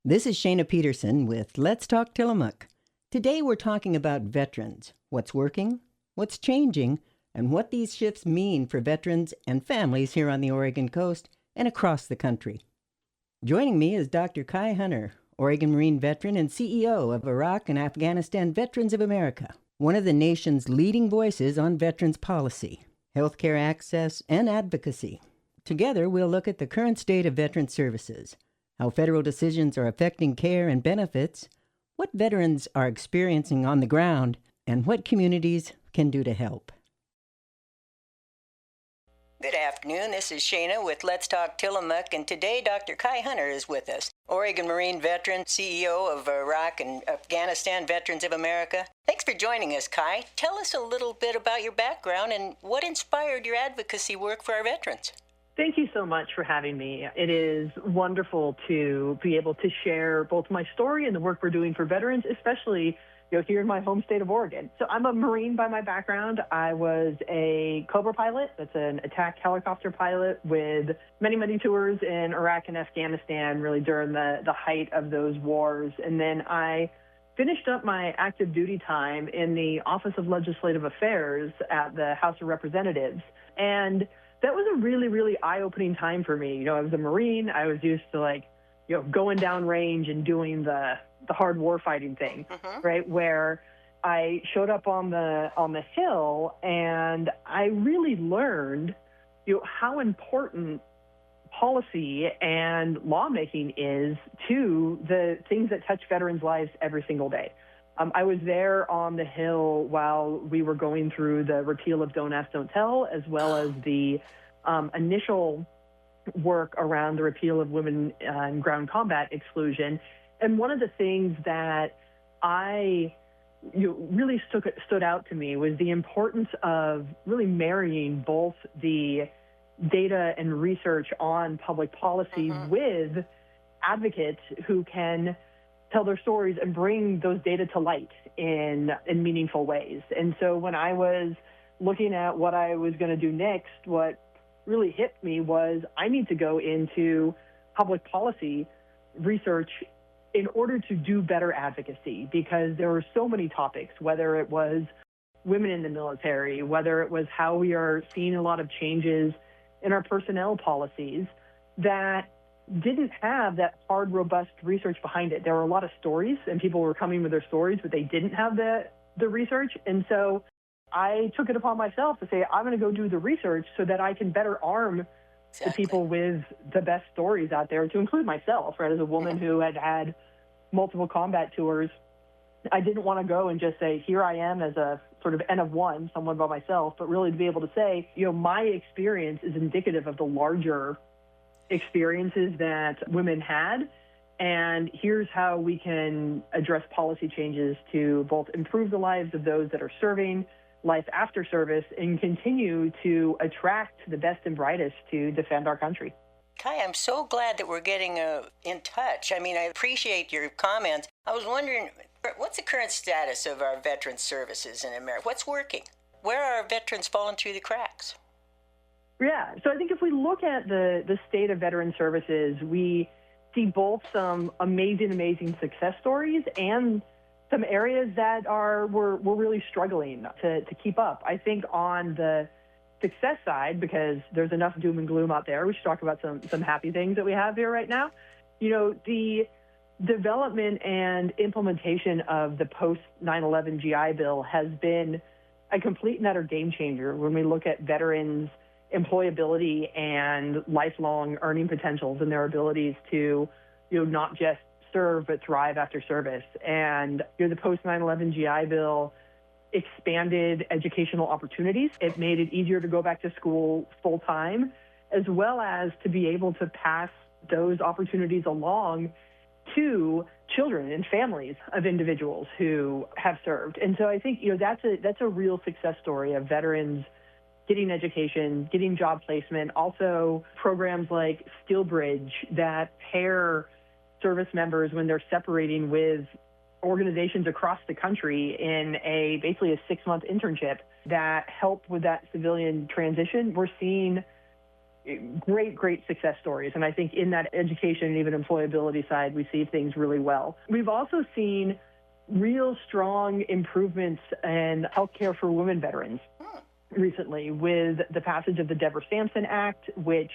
This is Shaena Peterson with Let's Talk Tillamook. Today we're talking about veterans, what's working, what's changing, and what these shifts mean for veterans and families here on the Oregon coast and across the country. Joining me is Dr. Kai Hunter, Oregon Marine veteran and CEO of Iraq and Afghanistan Veterans of America, one of the nation's leading voices on veterans policy, healthcare access, and advocacy. Together, we'll look at the current state of veteran services, how federal decisions are affecting care and benefits, what veterans are experiencing on the ground, and what communities can do to help. Good afternoon, this is Shaena with Let's Talk Tillamook, and today Dr. Kai Hunter is with us, Oregon Marine veteran, CEO of Iraq and Afghanistan Veterans of America. Thanks for joining us, Kai. Tell us a little bit about your background and what inspired your advocacy work for our veterans. Thank you so much for having me. It is wonderful to be able to share both my story and the work we're doing for veterans, especially here in my home state of Oregon. So I'm a Marine by my background. I was a Cobra pilot. That's an attack helicopter pilot with many, many tours in Iraq and Afghanistan, really during the height of those wars. And then I finished up my active duty time in the Office of Legislative Affairs at the House of Representatives. And that was a really, really eye-opening time for me. I was a Marine. I was used to going down range and doing the hard war fighting thing, right? Where I showed up on the hill and I really learned, how important policy and lawmaking is to the things that touch veterans' lives every single day. I was there on the Hill while we were going through the repeal of Don't Ask, Don't Tell, as well as the initial work around the repeal of women in ground combat exclusion. And one of the things that really stood out to me was the importance of really marrying both the data and research on public policy with advocates who can tell their stories and bring those data to light in meaningful ways. And so when I was looking at what I was going to do next, what really hit me was I need to go into public policy research in order to do better advocacy, because there were so many topics, whether it was women in the military, whether it was how we are seeing a lot of changes in our personnel policies that didn't have that hard, robust research behind it. There were a lot of stories, and people were coming with their stories, but they didn't have the research. And so I took it upon myself to say, I'm going to go do the research so that I can better arm the people with the best stories out there, to include myself, right? As a woman who had multiple combat tours, I didn't want to go and just say, here I am as a sort of N of one, someone by myself, but really to be able to say, my experience is indicative of the larger experiences that women had, and here's how we can address policy changes to both improve the lives of those that are serving, life after service, and continue to attract the best and brightest to defend our country. Kai, I'm so glad that we're getting in touch. I mean, I appreciate your comments. I was wondering, what's the current status of our veteran services in America? What's working? Where are our veterans falling through the cracks? Yeah, so I think if we look at the state of veteran services, we see both some amazing success stories and some areas that we're really struggling to keep up. I think on the success side, because there's enough doom and gloom out there, we should talk about some happy things that we have here right now. The development and implementation of the post 9/11 GI Bill has been a complete and utter game changer when we look at veterans' employability and lifelong earning potentials and their abilities to, not just serve but thrive after service. And the post 9/11 GI Bill expanded educational opportunities. It made it easier to go back to school full time, as well as to be able to pass those opportunities along to children and families of individuals who have served. And so I think that's a real success story of veterans getting education, getting job placement, also programs like SkillBridge that pair service members when they're separating with organizations across the country in basically a 6-month internship that help with that civilian transition. We're seeing great success stories. And I think in that education and even employability side, we see things really well. We've also seen real strong improvements in healthcare for women veterans recently with the passage of the Deborah Sampson Act, which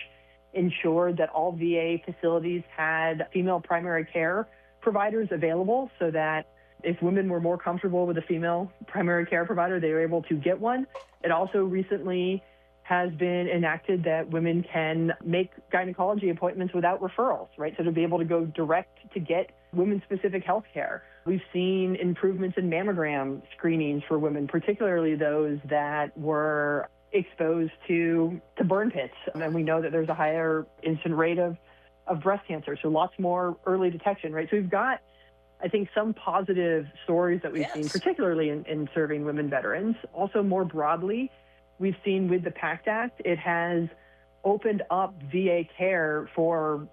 ensured that all VA facilities had female primary care providers available so that if women were more comfortable with a female primary care provider, they were able to get one. It also recently has been enacted that women can make gynecology appointments without referrals, right? So to be able to go direct to get women-specific health care. We've seen improvements in mammogram screenings for women, particularly those that were exposed to burn pits. And we know that there's a higher incident rate of breast cancer, so lots more early detection, right? So we've got, I think, some positive stories that we've seen, particularly in serving women veterans. Also, more broadly, we've seen with the PACT Act, it has opened up VA care for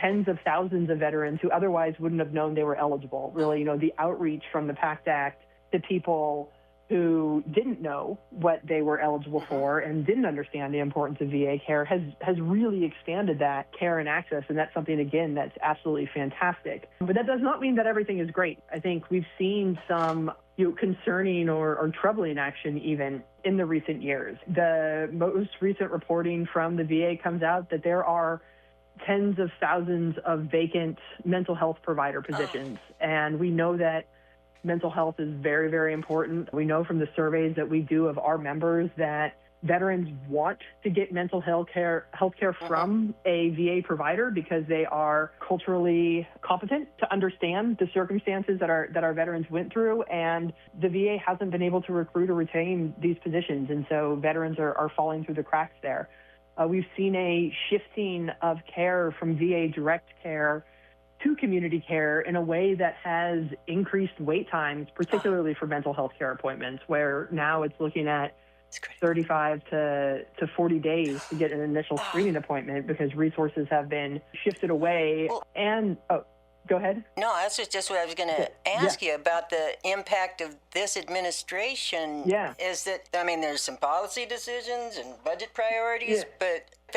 tens of thousands of veterans who otherwise wouldn't have known they were eligible. Really, the outreach from the PACT Act to people who didn't know what they were eligible for and didn't understand the importance of VA care has really expanded that care and access. And that's something, again, that's absolutely fantastic. But that does not mean that everything is great. I think we've seen some concerning or troubling action even in the recent years. The most recent reporting from the VA comes out that there are tens of thousands of vacant mental health provider positions. And we know that mental health is very, very important. We know from the surveys that we do of our members that veterans want to get mental health care from a VA provider because they are culturally competent to understand the circumstances that our veterans went through, and the VA hasn't been able to recruit or retain these positions, and so veterans are falling through the cracks there. We've seen a shifting of care from VA direct care to community care in a way that has increased wait times, particularly for mental health care appointments, where now it's looking at 35 to 40 days to get an initial screening appointment because resources have been shifted away. Go ahead. No, that's just what I was going to ask you about the impact of this administration. Is that, there's some policy decisions and budget priorities,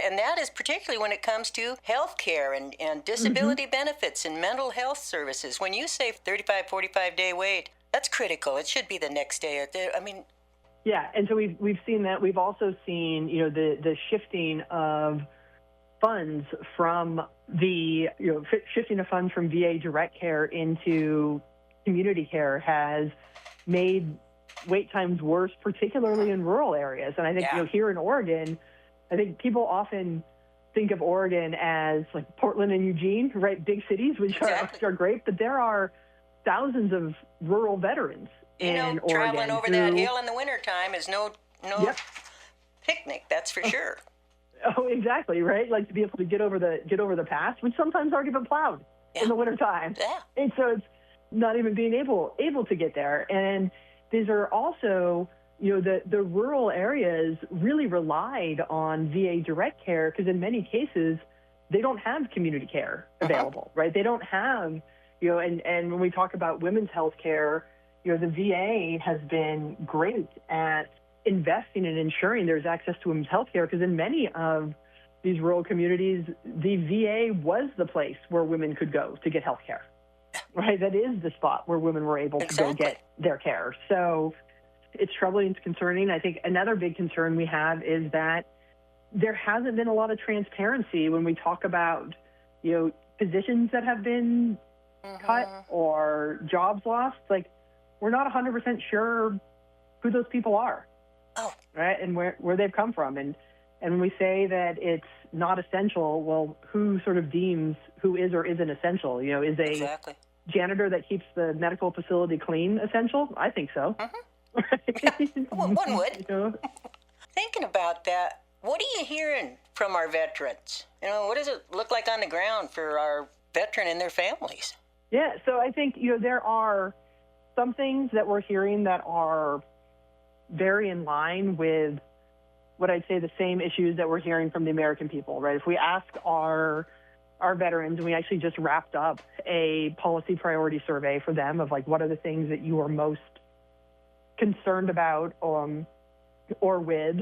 and that is particularly when it comes to health care and disability benefits and mental health services. When you say 35, 45-day wait, that's critical. It should be the next day. Yeah, and so we've seen that. We've also seen, the shifting of funds from shifting of funds from VA direct care into community care has made wait times worse, particularly in rural areas. And I think here in Oregon, I think people often think of Oregon as like Portland and Eugene, right? Big cities, which are great, but there are thousands of rural veterans in Oregon. Traveling over that hill in the wintertime is no picnic, that's for sure. Oh, exactly, right? Like to be able to get over the pass, which sometimes aren't even plowed in the wintertime. Yeah. And so it's not even being able to get there. And these are also, the rural areas really relied on VA direct care because in many cases, they don't have community care available, right? They don't have, and when we talk about women's health care, the VA has been great at investing and ensuring there's access to women's health care because in many of these rural communities, the VA was the place where women could go to get health care, right? That is the spot where women were able to go get their care. So it's troubling, it's concerning. I think another big concern we have is that there hasn't been a lot of transparency when we talk about, positions that have been cut or jobs lost. Like, we're not 100% sure who those people are. Right, and where they've come from. And when we say that it's not essential, well, who sort of deems who is or isn't essential? Is a janitor that keeps the medical facility clean essential? I think so. Well, one would. Thinking about that, what are you hearing from our veterans? What does it look like on the ground for our veteran and their families? Yeah, so I think, there are some things that we're hearing that are very in line with what I'd say the same issues that we're hearing from the American people, right? If we ask our veterans, and we actually just wrapped up a policy priority survey for them of like, what are the things that you are most concerned about or with,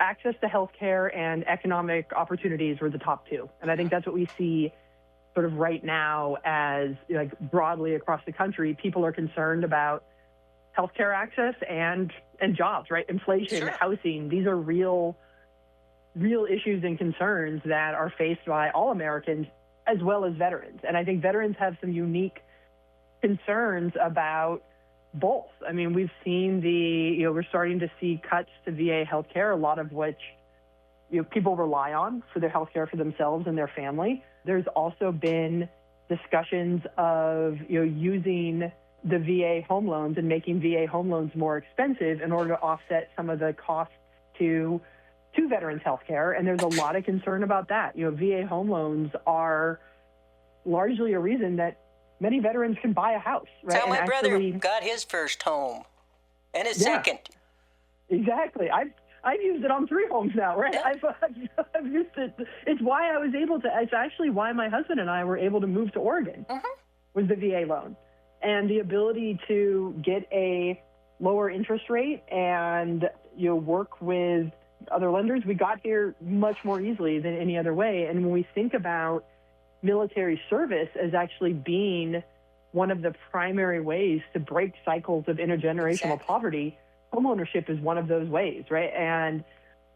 access to healthcare and economic opportunities were the top two. And I think that's what we see sort of right now as, like, broadly across the country. People are concerned about healthcare access and jobs, right? Inflation, Sure. housing. These are real issues and concerns that are faced by all Americans as well as veterans. And I think veterans have some unique concerns about both. I mean, we've seen we're starting to see cuts to VA healthcare, a lot of which people rely on for their healthcare for themselves and their family. There's also been discussions of using the VA home loans and making VA home loans more expensive in order to offset some of the costs to veterans healthcare. And there's a lot of concern about that. VA home loans are largely a reason that many veterans can buy a house, right? That's how my brother got his first home and his second. Exactly. I've used it on 3 homes now, right? Yeah. I've used it. It's why I was able to. It's actually why my husband and I were able to move to Oregon. Was the VA loan and the ability to get a lower interest rate and work with other lenders. We got here much more easily than any other way. And when we think about military service as actually being one of the primary ways to break cycles of intergenerational poverty, homeownership is one of those ways, right? And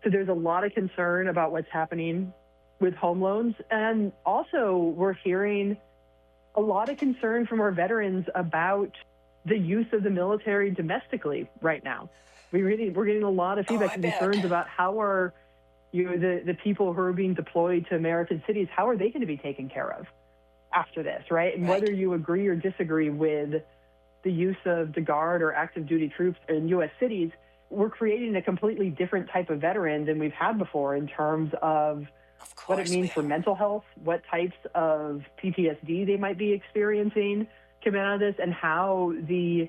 so there's a lot of concern about what's happening with home loans. And also we're hearing a lot of concern from our veterans about the use of the military domestically right now. We're getting a lot of feedback and concerns about how are the people who are being deployed to American cities, how are they going to be taken care of after this, right? And whether you agree or disagree with the use of the Guard or active duty troops in U.S. cities, we're creating a completely different type of veteran than we've had before in terms of what it means for mental health, what types of PTSD they might be experiencing coming out of this, and how the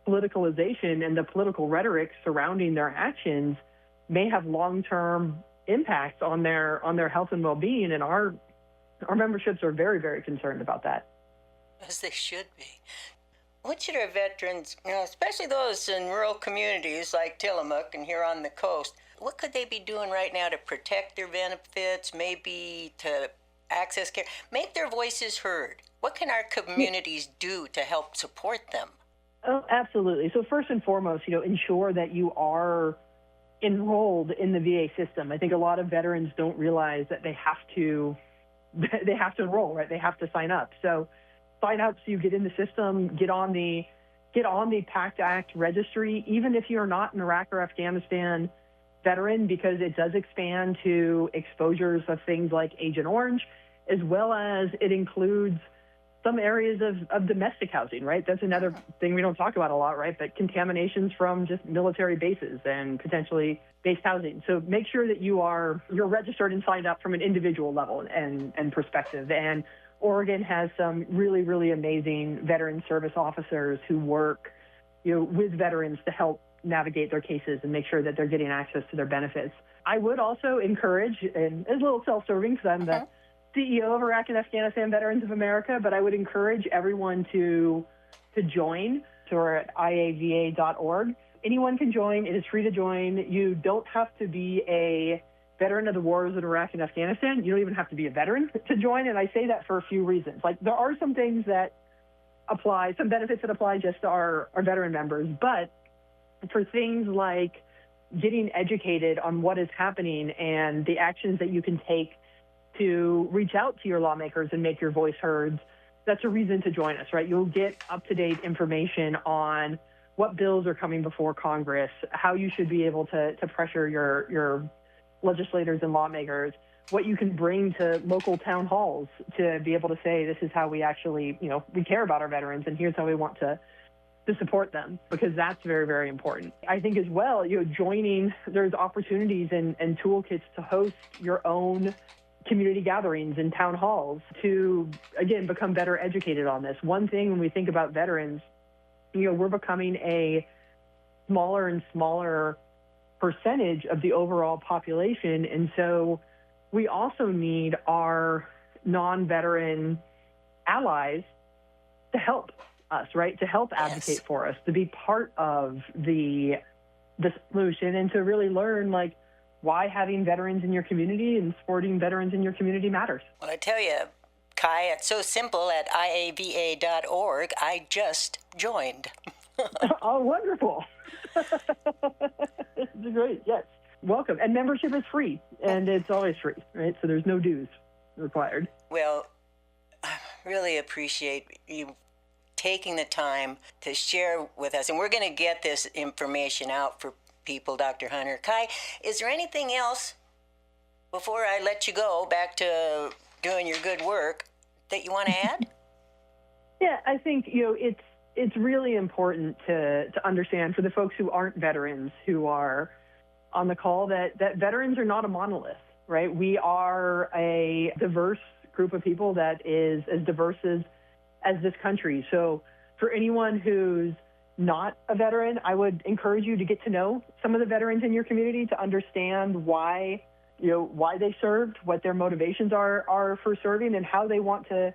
politicalization and the political rhetoric surrounding their actions may have long-term impacts on their health and well-being. And our memberships are very, very concerned about that. As they should be. What should our veterans, especially those in rural communities like Tillamook and here on the coast, what could they be doing right now to protect their benefits, maybe to access care, make their voices heard? What can our communities do to help support them? Oh, absolutely. So first and foremost, ensure that you are enrolled in the VA system. I think a lot of veterans don't realize that they have to enroll, right? They have to sign up. So sign up so you get in the system, get on the PACT Act registry, even if you're not an Iraq or Afghanistan veteran, because it does expand to exposures of things like Agent Orange, as well as it includes some areas of domestic housing, right? That's another thing we don't talk about a lot, right? But contaminations from just military bases and potentially based housing. So make sure that you're registered and signed up from an individual level and perspective. And Oregon has some really, really amazing veteran service officers who work, with veterans to help navigate their cases and make sure that they're getting access to their benefits. I would also encourage, and it's a little self-serving because I'm the CEO of Iraq and Afghanistan Veterans of America, but I would encourage everyone to join. So we're at iava.org. Anyone can join. It is free to join. You don't have to be a veteran of the wars in Iraq and Afghanistan. You don't even have to be a veteran to join, and I say that for a few reasons. Like, there are some things that apply, some benefits that apply just to our veteran members, but for things like getting educated on what is happening and the actions that you can take to reach out to your lawmakers and make your voice heard, that's a reason to join us, right? You'll get up-to-date information on what bills are coming before Congress, how you should be able to pressure your legislators and lawmakers, what you can bring to local town halls to be able to say, this is how we actually, we care about our veterans and here's how we want to support them, because that's very, very important. I think as well, joining, there's opportunities and toolkits to host your own community gatherings and town halls to, again, become better educated on this. One thing when we think about veterans, we're becoming a smaller and smaller percentage of the overall population. And so we also need our non-veteran allies to help us, right? To help advocate for us, to be part of the solution and to really learn, like, why having veterans in your community and supporting veterans in your community matters. Well, I tell you, Kai, it's so simple at iava.org. I just joined. Oh, wonderful. Great, yes. Welcome. And membership is free, and it's always free, right? So there's no dues required. Well, I really appreciate you taking the time to share with us. And we're going to get this information out for people, Dr. Hunter. Kai, is there anything else before I let you go back to doing your good work that you want to add? Yeah, I think, it's really important to understand for the folks who aren't veterans who are on the call that veterans are not a monolith, right? We are a diverse group of people that is as diverse as this country. So for anyone who's not a veteran, I would encourage you to get to know some of the veterans in your community to understand why they served, what their motivations are for serving, and how they want to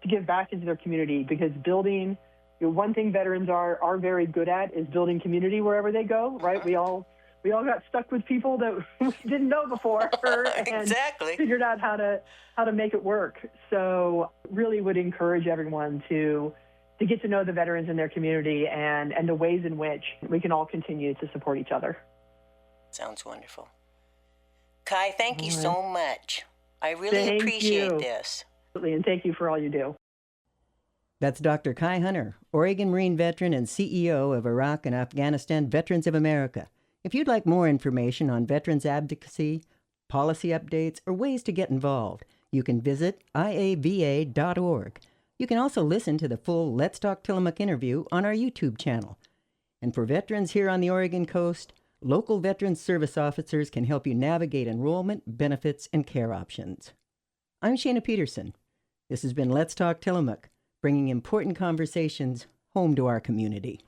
give back into their community. Because building, one thing veterans are very good at is building community wherever they go, right? We all got stuck with people that we didn't know before and Exactly. figured out how to make it work. So really would encourage everyone to get to know the veterans in their community and the ways in which we can all continue to support each other. Sounds wonderful. Kai, thank you so much. I really appreciate this. And thank you for all you do. That's Dr. Kai Hunter, Oregon Marine veteran and CEO of Iraq and Afghanistan Veterans of America. If you'd like more information on veterans advocacy, policy updates, or ways to get involved, you can visit iava.org. You can also listen to the full Let's Talk Tillamook interview on our YouTube channel. And for veterans here on the Oregon coast, local Veterans Service Officers can help you navigate enrollment, benefits, and care options. I'm Shaena Peterson. This has been Let's Talk Tillamook, bringing important conversations home to our community.